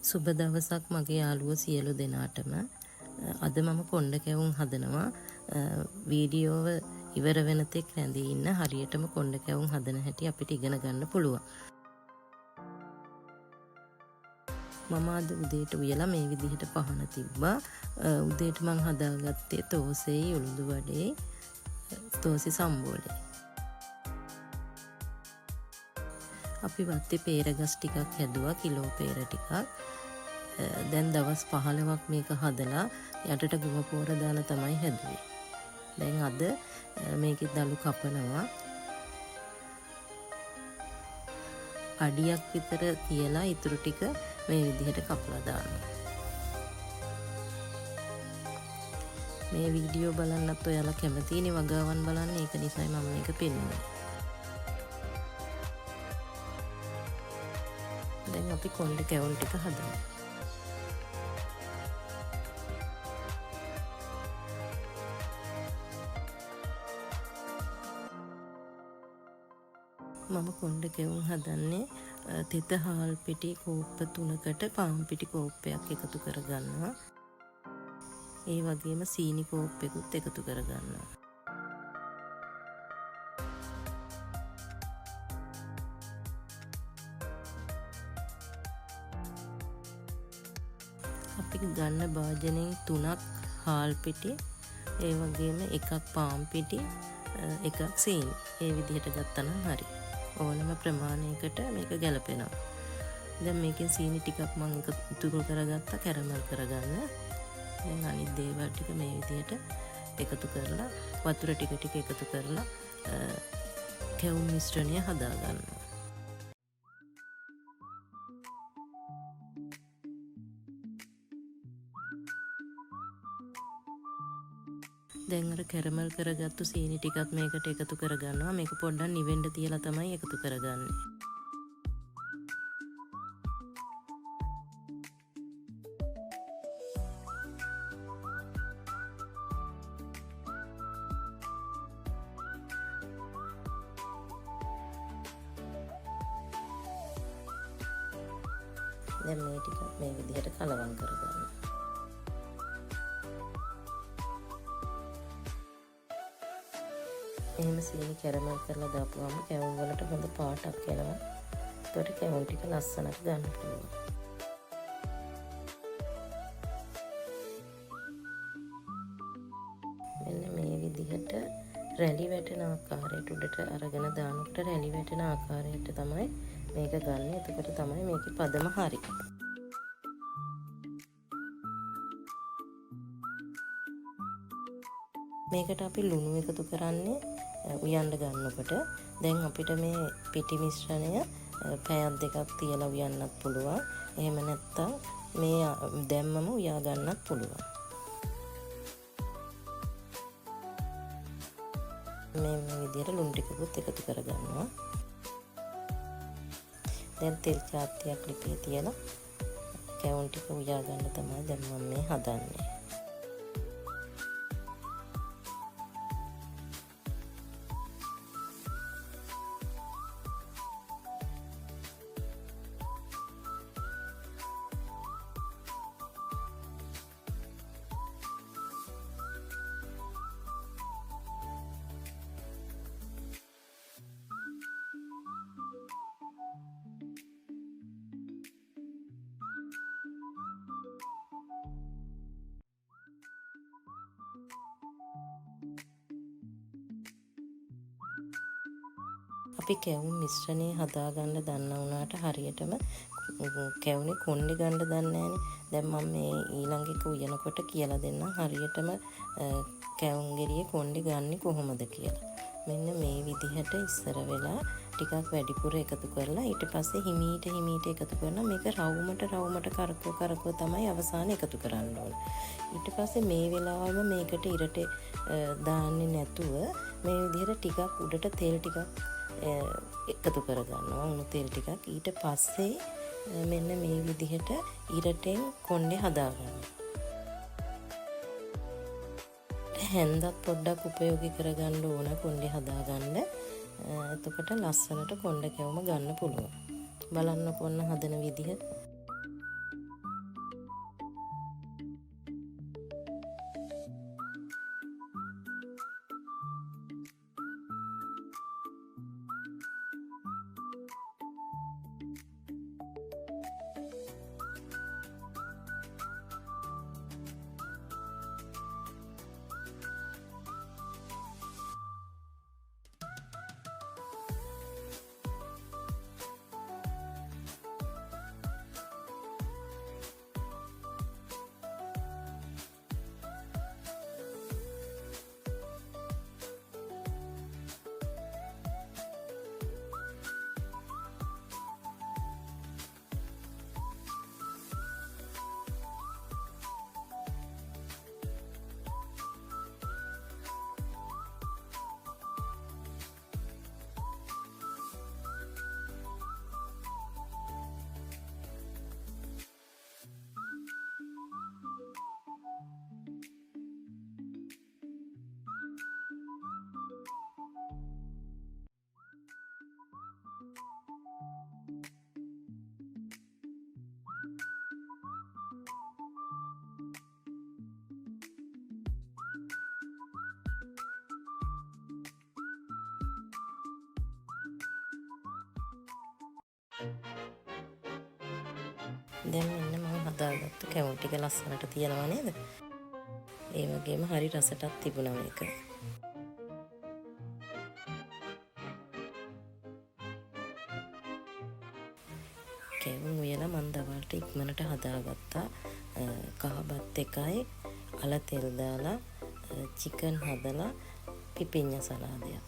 සුබ දවසක් මගේ යාළුවෝ සියලු දෙනාටම. අද මම කොණ්ඩ කැවුම් හදනවා. වීඩියෝව ඉවර වෙන තෙක් රැඳී ඉන්න හරියටම කොණ්ඩ කැවුම් හදන හැටි අපිට ඉගෙන ගන්න පුළුවන්. මම අද උදේට උයලා මේ විදිහට පහන තිබ්බා. උදේට මං හදාගත්තේ තෝසෙයි උළුදු වඩේ තෝසි සම්බෝලේ. අපි වත්තේ පේරගස් ටිකක් හැදුවා, කිලෝ පේර ටිකක්. දැන් දවස් 15ක් මේක හදලා යටට ගුම පෝර දාලා තමයි හැදුවේ. දැන් අද මේකේ දළු කපනවා. අඩියක් විතර තියලා ඉතුරු ටික මේ විදිහට කපලා දානවා. මේ වීඩියෝ බලන්නත් ඔයාලා කැමතිනේ වගාවන් බලන්න. ඒක නිසායි මම මේක පෙන්වන්නේ. දැන් අපි කොණ්ඩ කැවුම් ටික හදමු. මම කොණ්ඩ කැවුම් හදන්නේ තෙත හාල් පිටි කෝප්ප 3කට පාන් පිටි කෝප්පයක් එකතු කරගන්නවා. ඒ වගේම සීනි කෝප්පෙකුත් එකතු කරගන්නවා. අපි ගන්න භාජනයෙන් 3ක් හාල් පිටි, ඒ වගේම එකක් පාන් පිටි, එකක් සීනි. ඒ විදිහට ගත්තා නම් හරි. ඕනම ප්‍රමාණයකට මේක ගැලපෙනවා. දැන් මේකෙන් සීනි ටිකක් මම ඉතුරු කරගත්තා කැරමල් කරගන්න. දැන් අනිත් දේවල් ටික මේ විදිහට එකතු කරලා වතුර ටික ටික එකතු කරලා කැවුම් මිශ්‍රණය හදා ගන්නවා. දැන් අර කැරමල් කරගත්තු සීනි ටිකත් මේකට එකතු කරගන්නවා. මේක පොඩ්ඩක් නිවෙන්න තියලා තමයි එකතු කරගන්නේ. දැන් මේ ටික මේ විදිහට කලවම් කරගන්නවා. එහෙම සීනි කැරමල් කරලා දාපුවම කැවුම් වලට හොඳ පාටක් එනවා. ඒකට කැවුම් ටික ලස්සනට ගන්න පුළුවන්. මෙන්න මේ විදිහට රැලි වැටෙන ආකාරයට උඩට අරගෙන දානකොට රැලි වැටෙන ආකාරයට තමයි මේක ගන්න. එතකොට තමයි මේකේ පදම හරි. මේකට අපි ලුණු එකතු කරන්නේ උයන්න ගන්නකොට. දැන් අපිට මේ පිටි මිශ්‍රණය පැයක් දෙකක් තියලා උයන්නත් පුළුවන්. එහෙම නැත්නම් මේ දැම්මම උයා ගන්නත් පුළුවන්. මේ විදිහට ලුණු ටිකකුත් එකතු කරගන්නවා. දැන් තෙල් චාත්තියක් ලිපේ තියලා කැවුම් ටික උයා ගන්න තමයි දැන් මම මේ හදන්නේ. අපි කැවුම් මිශ්‍රණය හදාගන්න දන්න වුණාට හරියටම කැවුනේ කොණ්ඩේ ගන්න දන්නේ නැහනේ. දැන් මම මේ ඊළඟ එක උයනකොට කියලා දෙන්නම් හරියටම කැවුම් ගෙඩියේ කොණ්ඩේ ගන්නෙ කොහොමද කියලා. මෙන්න මේ විදිහට ඉස්සර වෙලා ටිකක් වැඩිපුර එකතු කරලා ඊට පස්සේ හිමීට එකතු කරනවා. මේක රවුමට කරකව තමයි අවසානයේ එකතු කරන්න ඕනේ. ඊට පස්සේ මේ වෙලාවෙම මේකට ඉරට දාන්නේ නැතුව මේ විදිහට ටිකක් උඩට තෙල් ටිකක් එකතු කරගන්නවා. උණු තෙල් ටිකක්. ඊට පස්සේ මෙන්න මේ විදිහට ඉරටෙන් කොණ්ඩේ හදාගන්නවා. හැන්දත් පොඩ්ඩක් උපයෝගී කරගන්න ඕන කොණ්ඩේ හදාගන්න. එතකොට ලස්සනට කොණ්ඩ කැවුම ගන්න පුළුවන්. බලන්න කොන්න හදන විදිහ. දැන් මෙන්න මම හදාගත්ත කැවුම් ටික ලස්සනට තියෙනවා නේද? ඒ වගේම හරි රසටත් තිබුණා මේක. කැවුම් උයලා මම දවල්ට ඉක්මනට හදාගත්තා. කහබත් එකයි අල තෙල් දාලා චිකන් හදලා පිපිඤ්ඤා සලාදයක්.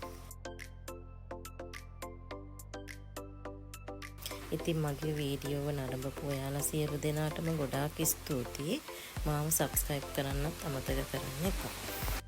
ඉතින් මගේ වීඩියෝව නරඹපු ඔයාලා සියලු දෙනාටම ගොඩාක් ස්තුතියි. මාව සබ්ස්ක්‍රයිබ් කරන්නත් අමතක කරන්න එපා.